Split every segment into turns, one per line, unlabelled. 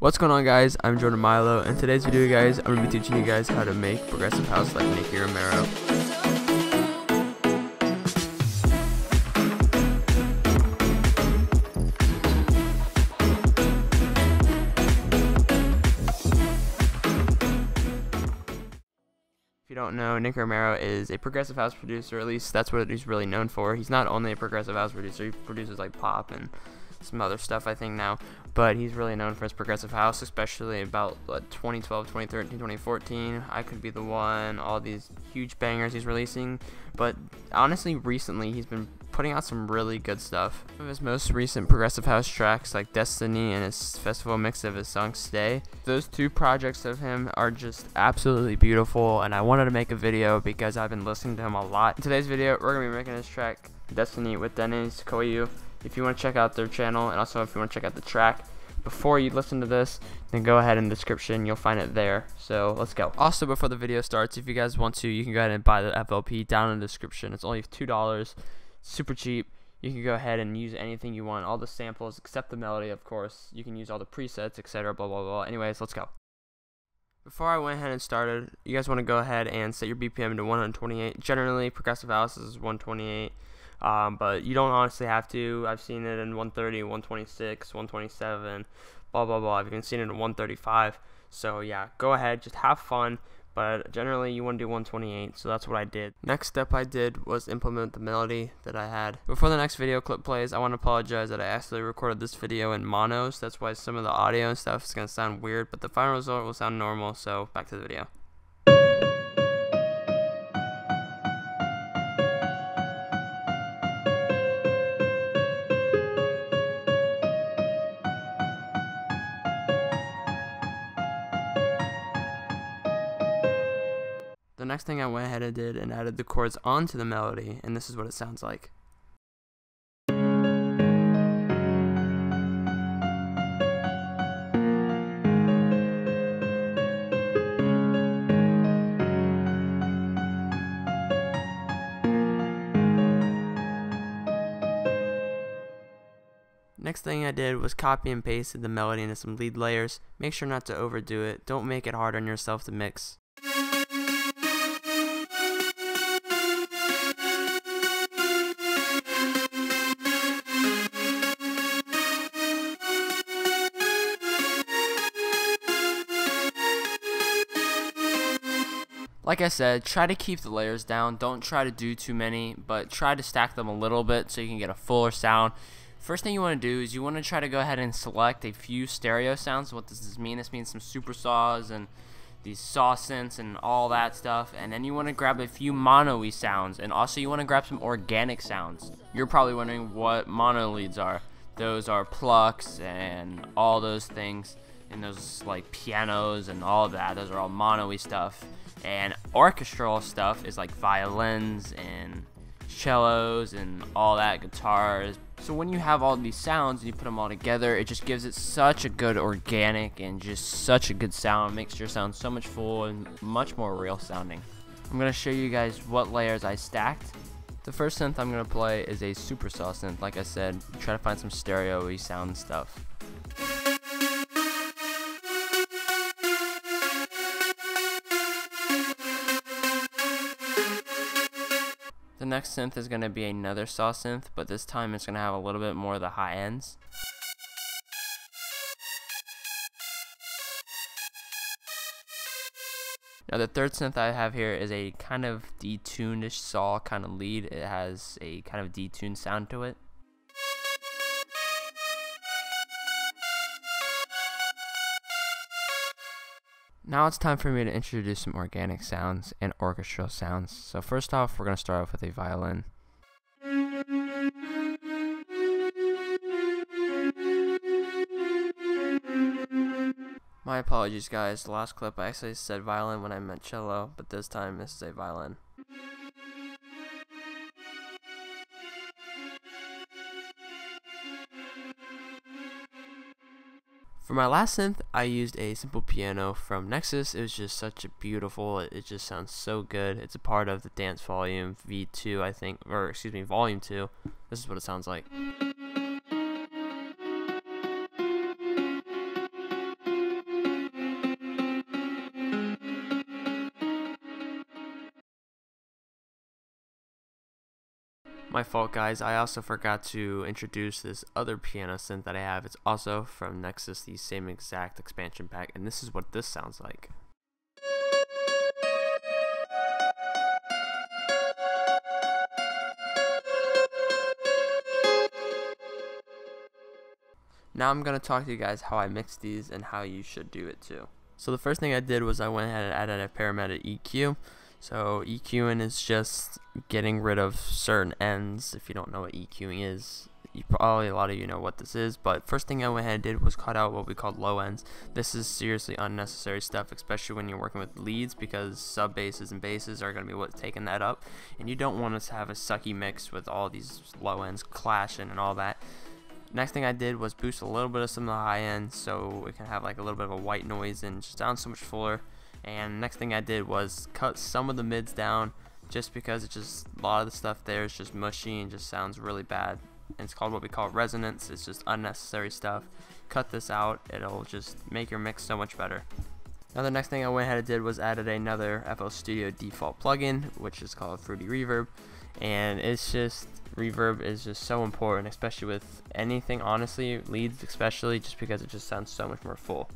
What's going on, guys? I'm Jordan Milo, and today's video, guys, I'm going to be teaching you guys how to make progressive house like Nicky Romero. If you don't know, Nicky Romero is a progressive house producer. At least that's what he's really known for. He's not only a progressive house producer, he produces like pop and some other stuff, I think, now, but he's really known for his progressive house, especially about 2012, 2013, 2014, I Could Be the One, all these huge bangers he's releasing. But honestly, recently he's been putting out some really good stuff. Some of his most recent progressive house tracks, like Destiny and his festival mix of his song Stay, those two projects of him are just absolutely beautiful, and I wanted to make a video because I've been listening to him a lot. In today's video, we're going to be making this track Destiny with Dennis Koyu. If you want to check out their channel, and also if you want to check out the track before you listen to this, then go ahead in the description, you'll find it there. So let's go. Also, before the video starts, if you guys want to, you can go ahead and buy the FLP down in the description. It's only $2, super cheap. You can go ahead and use anything you want, all the samples except the melody, of course. You can use all the presets, etc., blah blah blah. Anyways, let's go. Before I went ahead and started, you guys want to go ahead and set your BPM to 128. Generally, progressive house is 128. But you don't honestly have to. I've seen it in 130, 126, 127, blah blah blah. I've even seen it in 135. So yeah, go ahead, just have fun. But generally you want to do 128, so that's what I did. Next step I did was implement the melody that I had. Before the next video clip plays, I want to apologize that I accidentally recorded this video in monos. That's why some of the audio and stuff is going to sound weird, but the final result will sound normal. So back to the video. The next thing I went ahead and did and added the chords onto the melody, and this is what it sounds like. Next thing I did was copy and pasted the melody into some lead layers. Make sure not to overdo it. Don't make it hard on yourself to mix. Like I said, try to keep the layers down. Don't try to do too many, but try to stack them a little bit so you can get a fuller sound. First thing you want to do is you want to try to go ahead and select a few stereo sounds. What does this mean? This means some super saws and these saw synths and all that stuff. And then you want to grab a few mono-y sounds, and also you want to grab some organic sounds. You're probably wondering what mono leads are. Those are plucks and all those things, and those like pianos and all of that. Those are all mono-y stuff. And orchestral stuff is like violins and cellos and all that, guitars. So when you have all these sounds and you put them all together, it just gives it such a good organic and just such a good sound. It makes your sound so much full and much more real sounding. I'm going to show you guys what layers I stacked. The first synth I'm going to play is a super saw synth. Like I said, try to find some stereo-y sound stuff. The next synth is going to be another saw synth, but this time it's going to have a little bit more of the high ends. Now the third synth I have here is a kind of detuned-ish saw kind of lead. It has a kind of detuned sound to it. Now it's time for me to introduce some organic sounds and orchestral sounds. So first off, we're going to start off with a violin. My apologies, guys. The last clip I actually said violin when I meant cello, but this time this is a violin. For my last synth, I used a simple piano from Nexus. It was just such a beautiful, it just sounds so good. It's a part of the Dance Volume V2, I think, or excuse me, Volume 2. This is what it sounds like. My fault, guys. I also forgot to introduce this other piano synth that I have. It's also from Nexus, the same exact expansion pack, and this is what this sounds like. Now I'm going to talk to you guys how I mix these and how you should do it too. So the first thing I did was I went ahead and added a paramedic EQ. So EQing is just getting rid of certain ends. If you don't know what EQing is, a lot of you know what this is. But first thing I went ahead and did was cut out what we call low ends. This is seriously unnecessary stuff, especially when you're working with leads, because sub basses and basses are going to be what's taking that up. And you don't want us to have a sucky mix with all these low ends clashing and all that. Next thing I did was boost a little bit of some of the high end so it can have like a little bit of a white noise and just sound so much fuller. And next thing I did was cut some of the mids down, just because it's just a lot of the stuff there is just mushy and just sounds really bad. And it's called what we call resonance. It's just unnecessary stuff. Cut this out, it'll just make your mix so much better. Now the next thing I went ahead and did was added another FL Studio default plugin, which is called Fruity Reverb. And it's just, reverb is just so important, especially with anything, honestly, leads especially, just because it just sounds so much more full.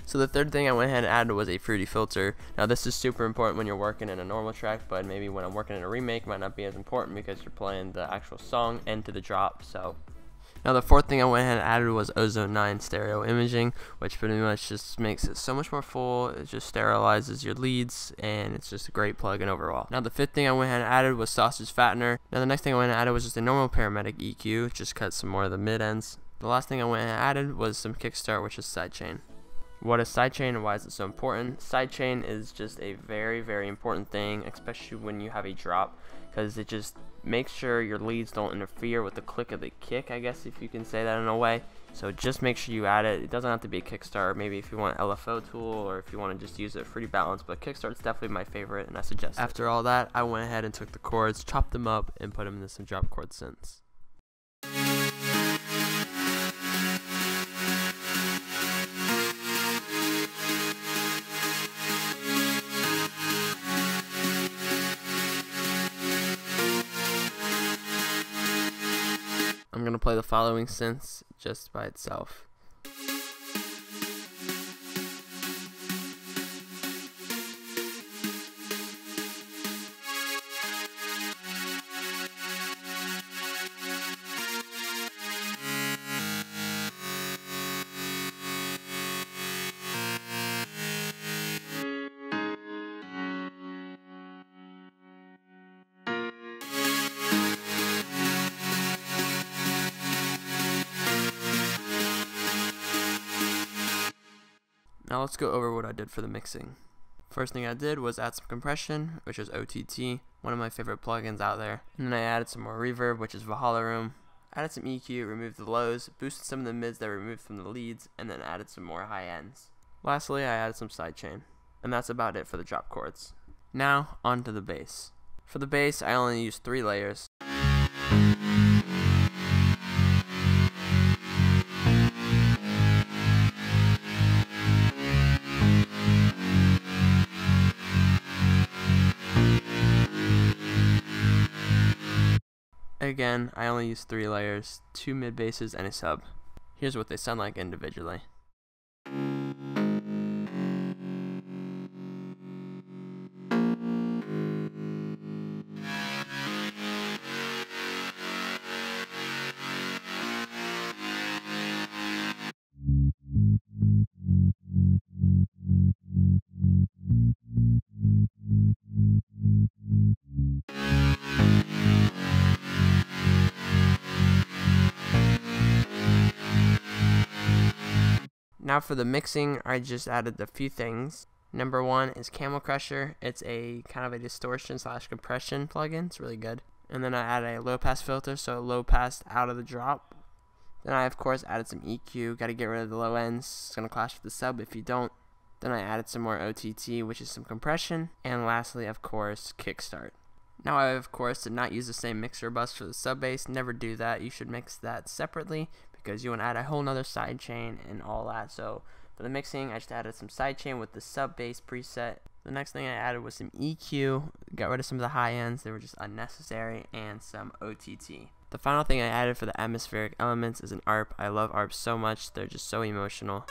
So the third thing I went ahead and added was a fruity filter. Now this is super important when you're working in a normal track, but maybe when I'm working in a remake it might not be as important because you're playing the actual song end to the drop. So now the fourth thing I went ahead and added was Ozone 9 stereo imaging, which pretty much just makes it so much more full. It just sterilizes your leads, and it's just a great plugin overall. Now the fifth thing I went ahead and added was Sausage FATTNER. Now the next thing I went ahead and added was just a normal paramedic EQ, just cut some more of the mid ends. The last thing I went ahead and added was some Kickstart, which is sidechain. What is sidechain and why is it so important? Sidechain is just a very, very important thing, especially when you have a drop, because it just makes sure your leads don't interfere with the click of the kick, I guess, if you can say that in a way. So just make sure you add it. It doesn't have to be a Kickstart. Maybe if you want LFOTool, or if you want to just use it pretty balanced, but Kickstart's definitely my favorite, and I suggest it. After all that, I went ahead and took the chords, chopped them up, and put them into some drop chord synths. I'm going to play the following synths just by itself. Now let's go over what I did for the mixing. First thing I did was add some compression, which is OTT, one of my favorite plugins out there. And then I added some more reverb, which is VahallaRoom. Added some EQ, removed the lows, boosted some of the mids that I removed from the leads, and then added some more high ends. Lastly, I added some sidechain. And that's about it for the drop chords. Now, on to the bass. For the bass, I only used 3 layers. Again, I only used 3 layers, 2 mid basses and a sub. Here's what they sound like individually. Now for the mixing, I just added a few things. Number 1 is CamelCrusher. It's a kind of a distortion / compression plugin. It's really good. And then I added a low pass filter, so low pass out of the drop. Then I of course added some EQ. Got to get rid of the low ends. It's gonna clash with the sub if you don't. Then I added some more OTT, which is some compression. And lastly, of course, Kickstart. Now I of course did not use the same mixer bus for the sub bass. Never do that. You should mix that separately, because you want to add a whole nother sidechain and all that. So for the mixing, I just added some sidechain with the sub bass preset. The next thing I added was some EQ, got rid of some of the high ends, they were just unnecessary, and some OTT. The final thing I added for the atmospheric elements is an ARP. I love ARPs so much, they're just so emotional.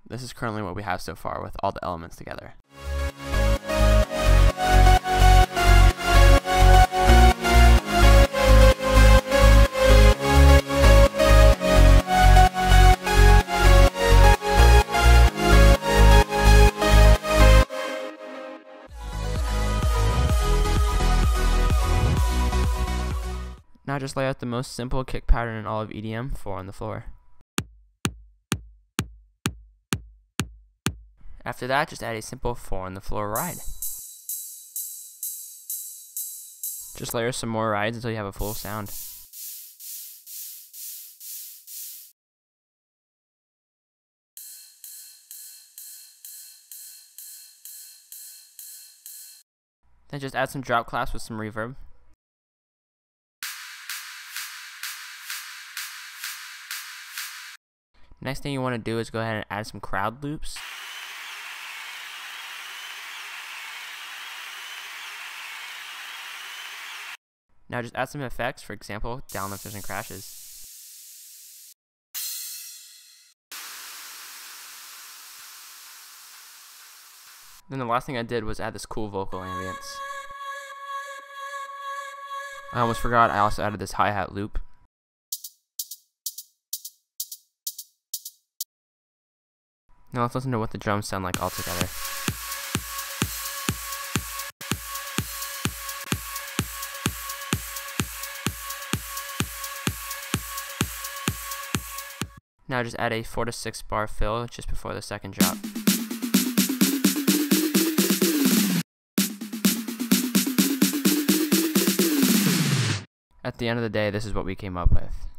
This is currently what we have so far with all the elements together. Now just lay out the most simple kick pattern in all of EDM, 4 on the floor. After that, just add a simple 4 on the floor ride. Just layer some more rides until you have a full sound. Then just add some drop claps with some reverb. Next thing you want to do is go ahead and add some crowd loops. Now just add some effects, for example, downlifters and crashes. Then the last thing I did was add this cool vocal ambience. I almost forgot, I also added this hi-hat loop. Now let's listen to what the drums sound like all together. Now just add a 4 to 6 bar fill just before the second drop. At the end of the day, this is what we came up with.